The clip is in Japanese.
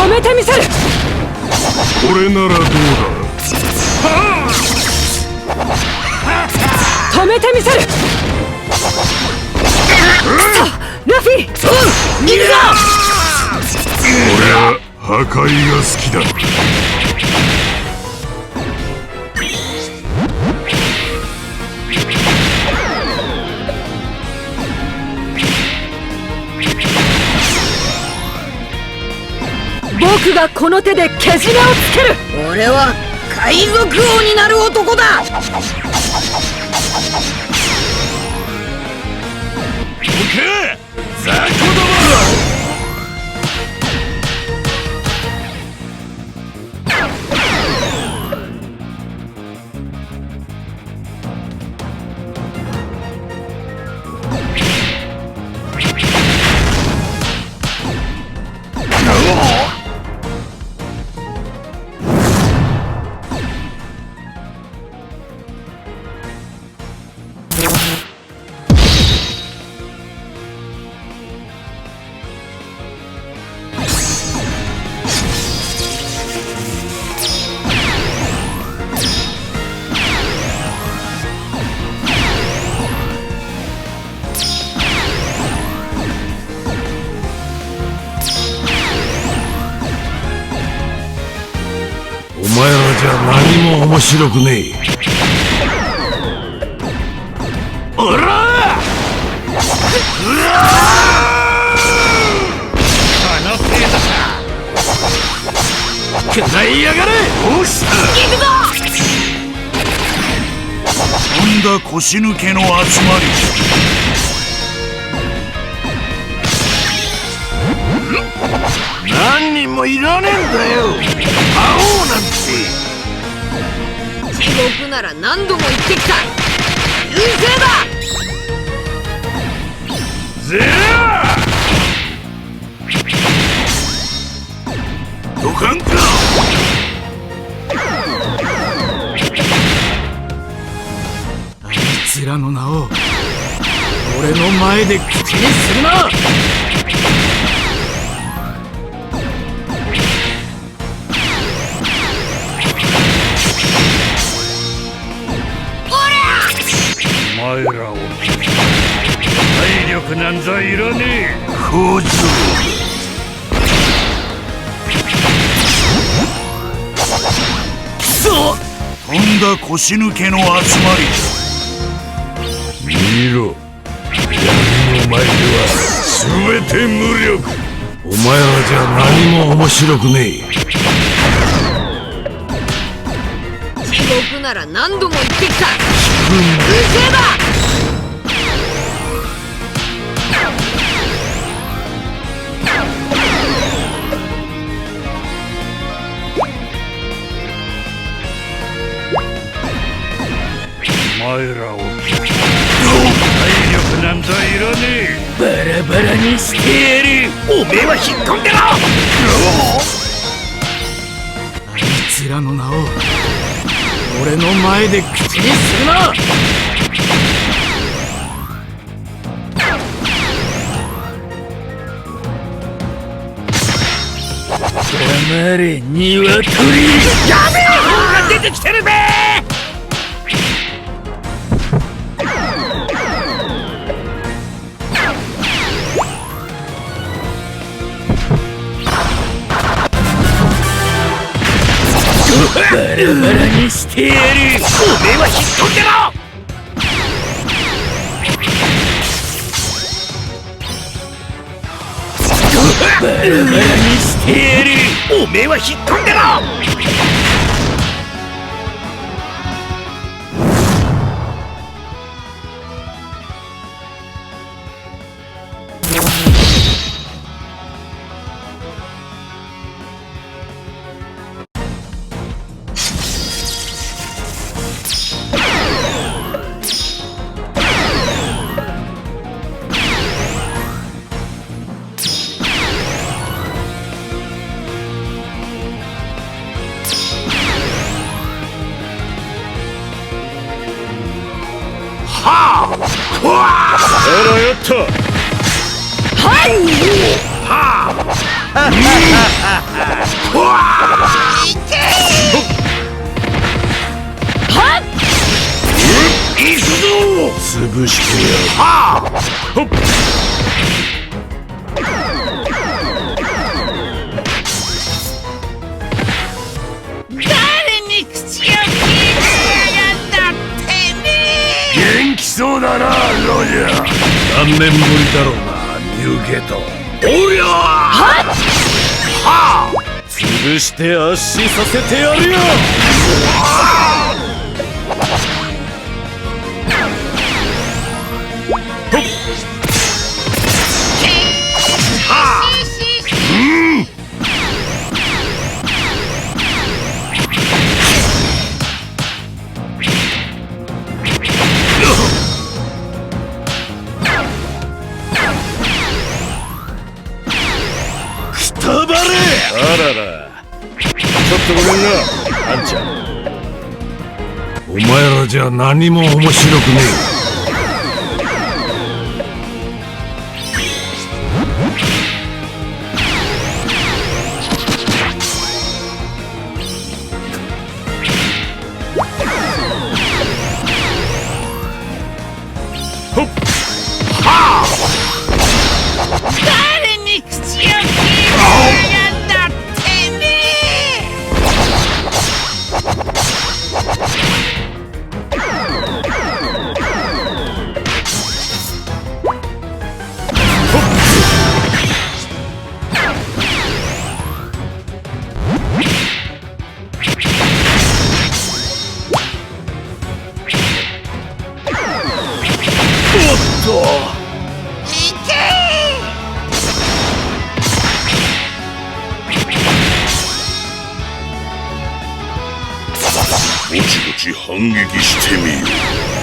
止めてみせる。これならどうだ。止めてみせる。ラフィ、逃げろ。俺は破壊が好きだ。僕がこの手でけじめをつける。俺は海賊王になる男だ。どけ雑魚ども。お前らじゃ何も面白くねえ。おらあ！うわあ！この程度か。くらいやがれ。おっしゃ。行くぞ。とんだ腰抜けの集まり。何人もいらねえんだよ。魔王なんて。地獄なら何度も言ってきた。優勢だ。ぜあドカンか。あいつらの名を俺の前で口にするな。お前らを体力なんざいらねえ。小僧くそ。とんだ腰抜けの集まり。見ろ、闇の前では全て無力。お前らじゃ何も面白くねえ。地獄なら何度も言ってきた。優勢だ。お前らを体力なんざいらねえ。バラバラにしてやる。おめえは引っ込んでろ。あいつらの名を俺の前で口にするな。黙れニワトリ。やめろ。方が出てきてるべ。バラバラにしてやる。おめえは引っ込んでろ。バラバラにしてやる。おめえは引っ込んでろ。あらやった。はい。はあ。何年ぶりだろうな、ニューゲート。おりゃーはあ、潰して圧死させてやるよ。くたばれ。あらら、ちょっとごめんな、あんちゃん。お前らじゃ何も面白くねえ。誰に口を聞いてやがんだってめおっと。ぼちぼち反撃してみよう。